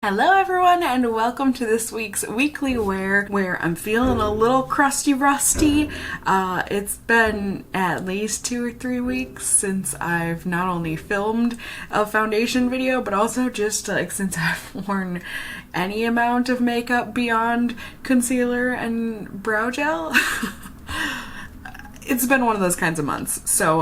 Hello everyone and welcome to this week's weekly wear where I'm feeling a little crusty rusty. It's been at least 2 or 3 weeks since I've not only filmed a foundation video but also just like since I've worn any amount of makeup beyond concealer and brow gel. It's been one of those kinds of months. So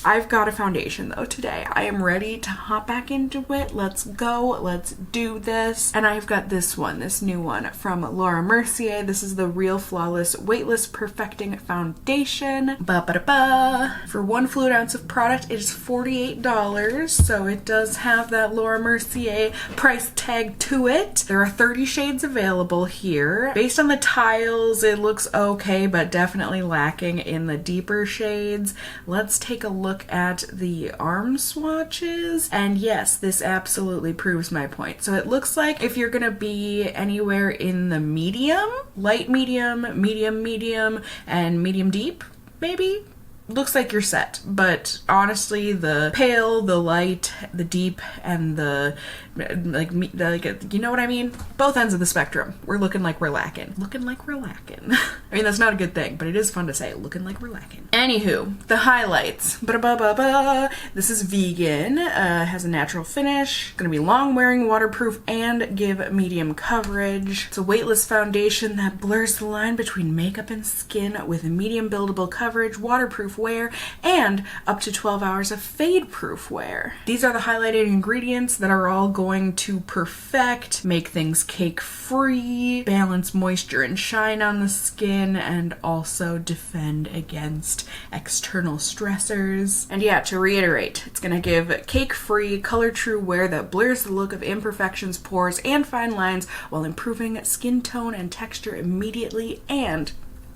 I've got a foundation though today. I am ready to hop back into it. Let's go. Let's do this. And I've got this one, this new one from Mercier. This is the Real Flawless Weightless Perfecting Foundation. For 1 fluid ounce of product, it is $48. So it does have that Mercier price tag to it. There are 30 shades available here. Based on the tiles, it looks okay, but definitely lacking in the deeper shades. Let's take a look at the arm swatches, and yes, this absolutely proves my point. So it looks like if you're gonna be anywhere in the medium, light medium, medium, and medium deep, maybe, looks like you're set. But honestly, the pale, the light, the deep, and the you know what I mean? Both ends of the spectrum. We're looking like we're lacking. Looking like we're lacking. I mean, that's not a good thing, but it is fun to say. Looking like we're lacking. Anywho, the highlights. This is vegan. Has a natural finish. Gonna be long wearing, waterproof, and give medium coverage. It's a weightless foundation that blurs the line between makeup and skin with medium buildable coverage, waterproof wear, and up to 12 hours of fade-proof wear. These are the highlighted ingredients that are all going to perfect, make things cake-free, balance moisture and shine on the skin, and also defend against external stressors. And yeah, to reiterate, it's gonna give cake-free, color-true wear that blurs the look of imperfections, pores, and fine lines while improving skin tone and texture immediately and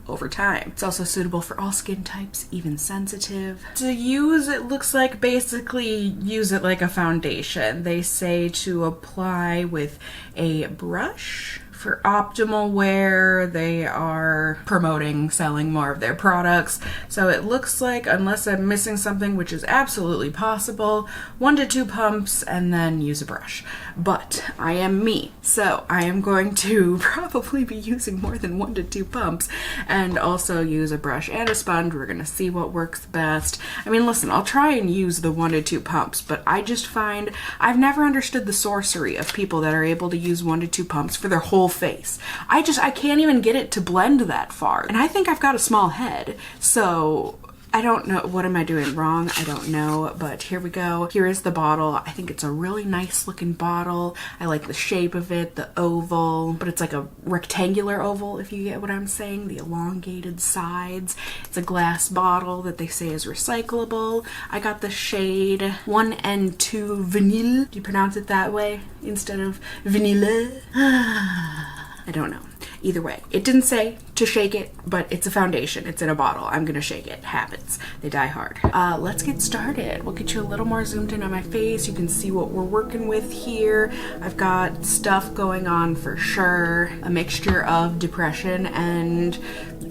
over time. It's also suitable for all skin types, even sensitive. To use, it looks like basically use it like a foundation. They say to apply with a brush. For optimal wear, they are promoting selling more of their products. So it looks like, unless I'm missing something, which is absolutely possible, 1 to 2 pumps and then use a brush. But I am me, so I am going to probably be using more than 1 to 2 pumps and also use a brush and a sponge. We're gonna see what works best. I mean, listen, I'll try and use the 1 to 2 pumps, but I just find I've never understood the sorcery of people that are able to use 1 to 2 pumps for their whole face. I can't even get it to blend that far. And I think I've got a small head, so I don't know. What am I doing wrong? I don't know, but here we go. Here is the bottle. I think it's a really nice looking bottle. I like the shape of it, the oval, but it's like a rectangular oval, if you get what I'm saying, the elongated sides. It's a glass bottle that they say is recyclable. I got the shade 1N2 Vanille. Do you pronounce it that way instead of Vanille? I don't know. Either way, it didn't say to shake it, but it's a foundation. It's in a bottle. I'm gonna shake it. Habits, they die hard. Let's get started. We'll get you a little more zoomed in on my face. You can see what we're working with here. I've got stuff going on for sure. A mixture of depression and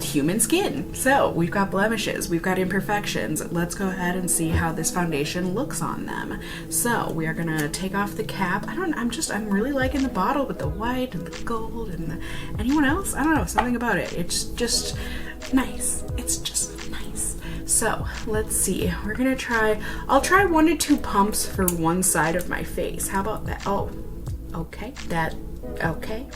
human skin. So we've got blemishes, we've got imperfections. Let's go ahead and see how this foundation looks on them. So we are gonna take off the cap. I'm really liking the bottle with the white and the gold and the, anyone else? I don't know, something about it. It's just nice. It's just nice. So let's see, we're gonna try, I'll try 1 to 2 pumps for one side of my face. How about that? Oh, okay, okay.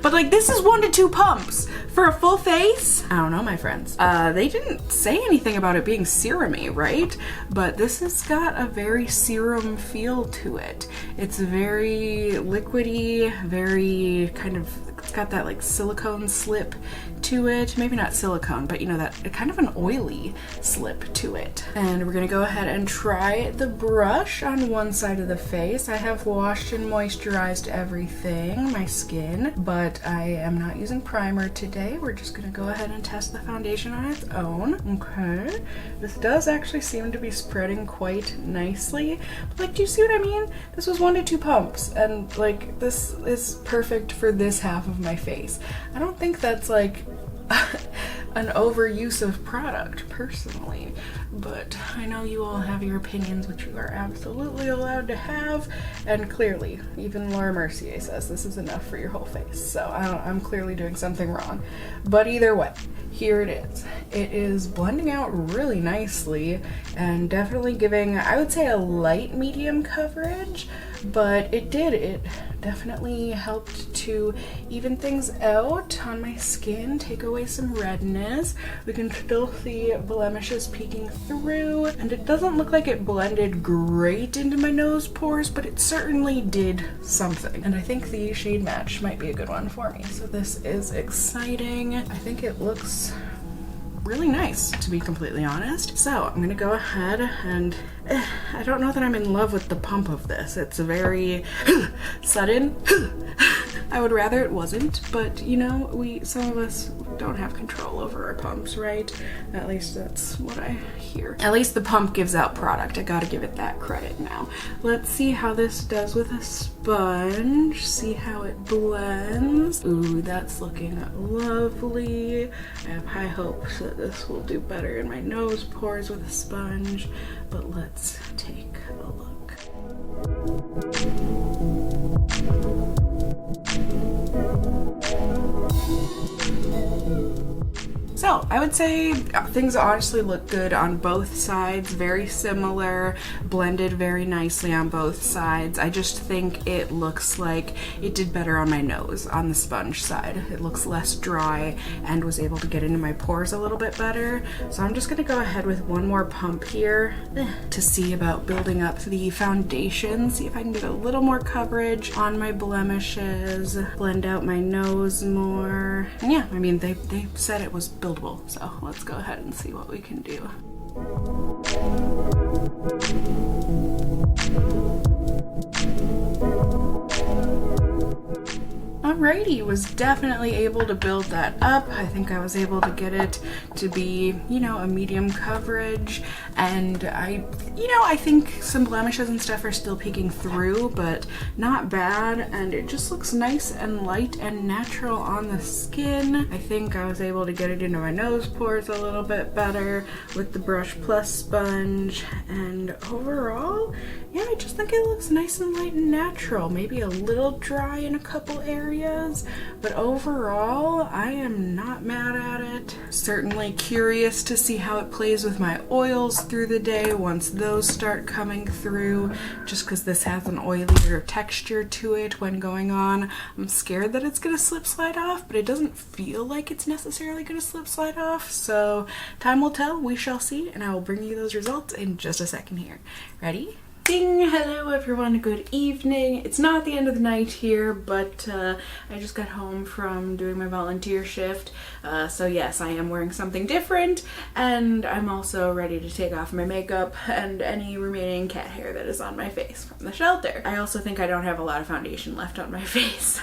But like, this is 1 to 2 pumps for a full face? I don't know, my friends. They didn't say anything about it being serum-y, right? But this has got a very serum feel to it. It's very liquidy, very kind of, it's got that like silicone slip to it. Maybe not silicone, but you know, that kind of an oily slip to it. And we're gonna go ahead and try the brush on one side of the face. I have washed and moisturized everything, my skin, but I am not using primer today. We're just gonna go ahead and test the foundation on its own. Okay, this does actually seem to be spreading quite nicely. But like, do you see what I mean? This was 1 to 2 pumps, and like, this is perfect for this half of my face. I don't think that's like an overuse of product personally, but I know you all have your opinions, which you are absolutely allowed to have, and clearly even Laura Mercier says this is enough for your whole face, so I'm clearly doing something wrong. But either way, here it is. It is blending out really nicely and definitely giving, I would say, a light medium coverage, but it definitely helped to even things out on my skin, take away some redness. We can still see blemishes peeking through, and it doesn't look like it blended great into my nose pores, but it certainly did something. And I think the shade match might be a good one for me. So this is exciting. I think it looks really nice, to be completely honest. So I'm gonna go ahead and I don't know that I'm in love with the pump of this. It's very sudden. I would rather it wasn't, but you know, some of us don't have control over our pumps, right? At least that's what I hear. At least the pump gives out product. I gotta give it that credit now. Let's see how this does with a sponge. See how it blends. Ooh, that's looking lovely. I have high hopes that this will do better in my nose pores with a sponge, but let's take a look. So I would say things honestly look good on both sides, very similar, blended very nicely on both sides. I just think it looks like it did better on my nose on the sponge side. It looks less dry and was able to get into my pores a little bit better. So I'm just gonna go ahead with one more pump here to see about building up the foundation, see if I can get a little more coverage on my blemishes, blend out my nose more. And yeah, I mean, they said it was buildable, so let's go ahead and see what we can do. Alrighty, was definitely able to build that up. I think I was able to get it to be, you know, a medium coverage, and I think some blemishes and stuff are still peeking through, but not bad, and it just looks nice and light and natural on the skin. I think I was able to get it into my nose pores a little bit better with the Brush Plus sponge, and overall, yeah, I just think it looks nice and light and natural. Maybe a little dry in a couple areas, but overall, I am not mad at it. Certainly curious to see how it plays with my oils through the day once those start coming through, just because this has an oilier texture to it when going on. I'm scared that it's gonna slip slide off, but it doesn't feel like it's necessarily gonna slip slide off, so time will tell, we shall see, and I will bring you those results in just a second here. Ready? Ding! Hello everyone, good evening. It's not the end of the night here, but I just got home from doing my volunteer shift, so yes, I am wearing something different, and I'm also ready to take off my makeup and any remaining cat hair that is on my face from the shelter. I also think I don't have a lot of foundation left on my face.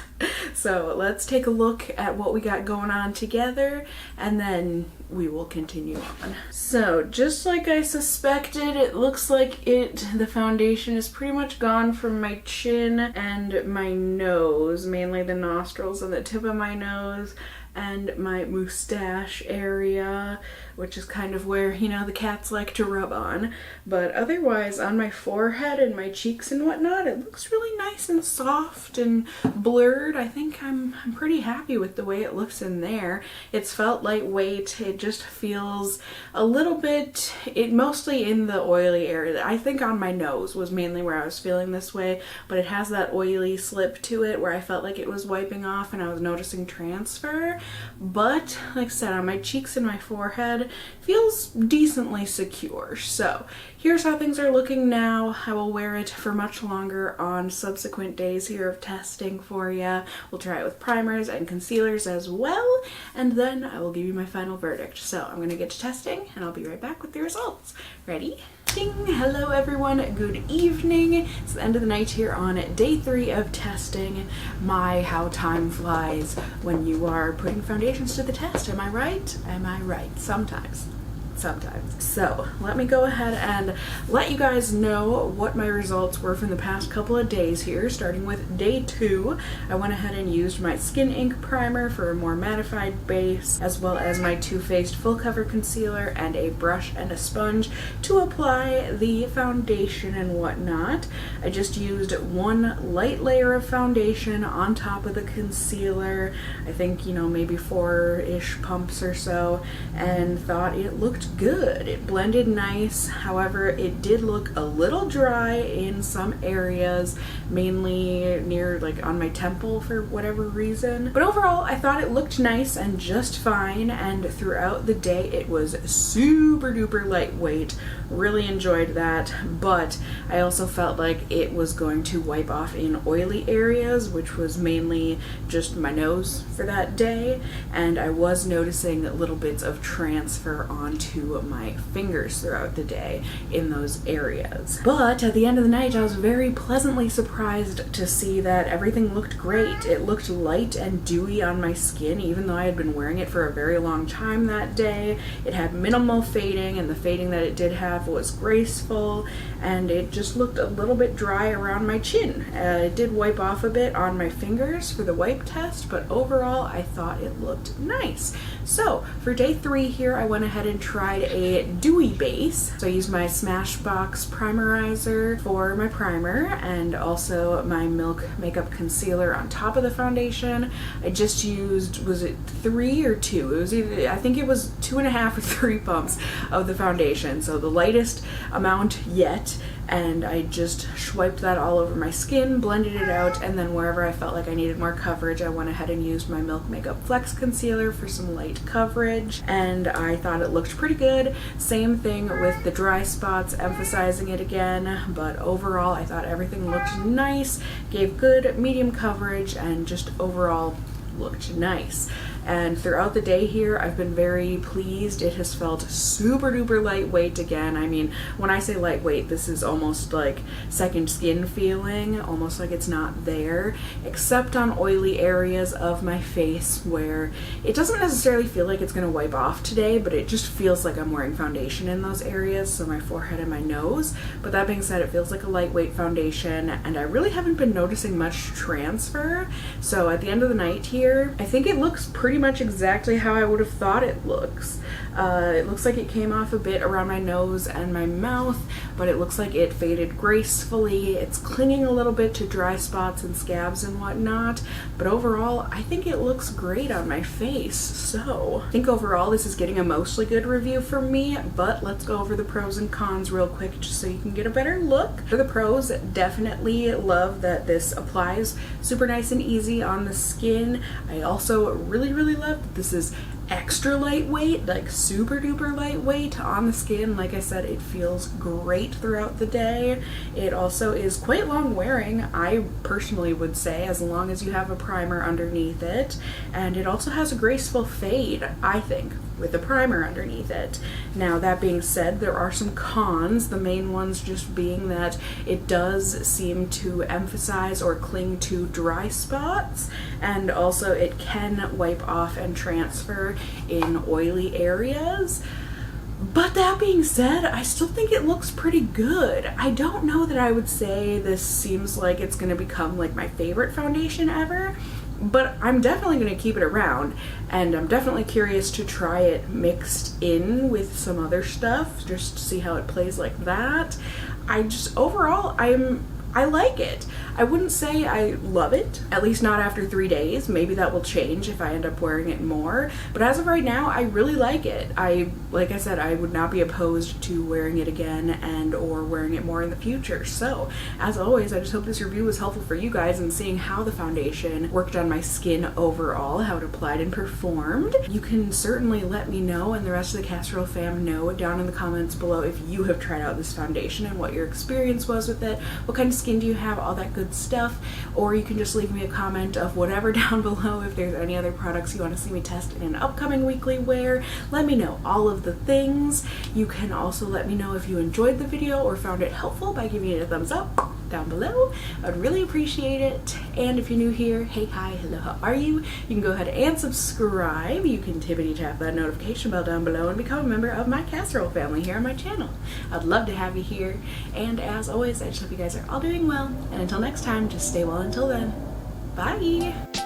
So let's take a look at what we got going on together, and then we will continue on. So just like I suspected, it looks like the foundation is pretty much gone from my chin and my nose, mainly the nostrils and the tip of my nose and my mustache area, which is kind of where, you know, the cats like to rub on. But otherwise, on my forehead and my cheeks and whatnot, it looks really nice and soft and blurred. I think I'm pretty happy with the way it looks in there. It's felt lightweight. It just feels a little bit, mostly in the oily area. I think on my nose was mainly where I was feeling this way, but it has that oily slip to it where I felt like it was wiping off and I was noticing transfer. But like I said, on my cheeks and my forehead, feels decently secure. So here's how things are looking now. I will wear it for much longer on subsequent days here of testing for you. We'll try it with primers and concealers as well, and then I will give you my final verdict. So I'm gonna get to testing and I'll be right back with the results. Ready? Ding! Hello everyone, good evening. It's the end of the night here on day 3 of testing. My, how time flies when you are putting foundations to the test. Am I right? Am I right? Sometimes. sometimes. So let me go ahead and let you guys know what my results were from the past couple of days here. Starting with day 2, I went ahead and used my Skin Ink primer for a more mattified base, as well as my Too Faced full cover concealer and a brush and a sponge to apply the foundation and whatnot. I just used one light layer of foundation on top of the concealer, I think, you know, maybe 4-ish pumps or so, and thought it looked good. It blended nice. However, it did look a little dry in some areas, mainly near like on my temple for whatever reason. But overall, I thought it looked nice and just fine, and throughout the day it was super duper lightweight. Really enjoyed that, but I also felt like it was going to wipe off in oily areas, which was mainly just my nose for that day, and I was noticing little bits of transfer onto my fingers throughout the day in those areas. But at the end of the night, I was very pleasantly surprised to see that everything looked great. It looked light and dewy on my skin, even though I had been wearing it for a very long time that day. It had minimal fading, and the fading that it did have was graceful, and it just looked a little bit dry around my chin. It did wipe off a bit on my fingers for the wipe test, but overall I thought it looked nice. So for day 3 here, I went ahead and tried a dewy base. So I used my Smashbox primerizer for my primer, and also my Milk Makeup Concealer on top of the foundation. I just used, was it 3 or 2? It was either, I think it was 2.5 or 3 pumps of the foundation, so the lightest amount yet, and I just swiped that all over my skin, blended it out, and then wherever I felt like I needed more coverage, I went ahead and used my Milk Makeup Flex Concealer for some light coverage, and I thought it looked pretty good. Same thing with the dry spots, emphasizing it again, but overall I thought everything looked nice, gave good medium coverage, and just overall looked nice. And throughout the day here, I've been very pleased. It has felt super duper lightweight again. I mean, when I say lightweight, this is almost like second skin feeling, almost like it's not there, except on oily areas of my face where it doesn't necessarily feel like it's gonna wipe off today, but it just feels like I'm wearing foundation in those areas, so my forehead and my nose. But that being said, it feels like a lightweight foundation, and I really haven't been noticing much transfer. So at the end of the night here, I think it looks pretty much exactly how I would have thought it looks. It looks like it came off a bit around my nose and my mouth, but it looks like it faded gracefully. It's clinging a little bit to dry spots and scabs and whatnot, but overall I think it looks great on my face. So I think overall this is getting a mostly good review from me, but let's go over the pros and cons real quick just so you can get a better look. For the pros, definitely love that this applies super nice and easy on the skin. I also really love that this is extra lightweight, like super duper lightweight on the skin. Like I said, it feels great throughout the day. It also is quite long wearing, I personally would say, as long as you have a primer underneath it. And it also has a graceful fade, I think, with the primer underneath it. Now, that being said, there are some cons, the main ones just being that it does seem to emphasize or cling to dry spots, and also it can wipe off and transfer in oily areas. But that being said, I still think it looks pretty good. I don't know that I would say this seems like it's gonna become like my favorite foundation ever, but I'm definitely going to keep it around, and I'm definitely curious to try it mixed in with some other stuff just to see how it plays like that. Overall, I like it. I wouldn't say I love it, at least not after 3 days. Maybe that will change if I end up wearing it more, but as of right now, I really like it. Like I said, I would not be opposed to wearing it again and or wearing it more in the future. So, as always, I just hope this review was helpful for you guys in seeing how the foundation worked on my skin overall, how it applied and performed. You can certainly let me know and the rest of the Casserole fam know down in the comments below if you have tried out this foundation and what your experience was with it, what kind of skin do you have, all that good stuff, or you can just leave me a comment of whatever down below if there's any other products you want to see me test in an upcoming weekly wear. Let me know all of the things. You can also let me know if you enjoyed the video or found it helpful by giving it a thumbs up. down below. I would really appreciate it. And if you're new here, hey, hi, hello, how are you? You can go ahead and subscribe. You can tippity tap that notification bell down below and become a member of my casserole family here on my channel. I'd love to have you here. And as always, I just hope you guys are all doing well. And until next time, just stay well until then. Bye!